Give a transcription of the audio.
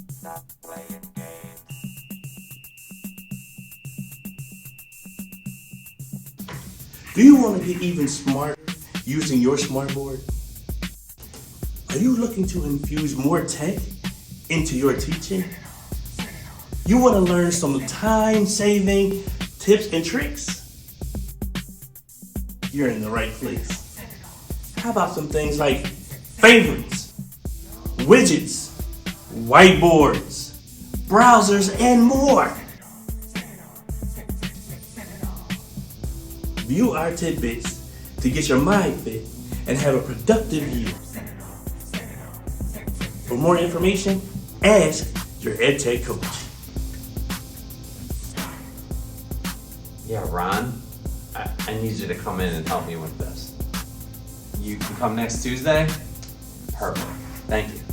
Stop playing games. Do you want to get even smarter using your smartboard? Are you looking to infuse more tech into your teaching? You want to learn some time-saving tips and tricks? You're in the right place. How about some things like favorites, widgets, whiteboards, browsers, and more? View our tidbits to get your mind fit and have a productive year. For more information, ask your EdTech coach. Yeah, Ron, I need you to come in and help me with this. You can come next Tuesday? Perfect. Thank you.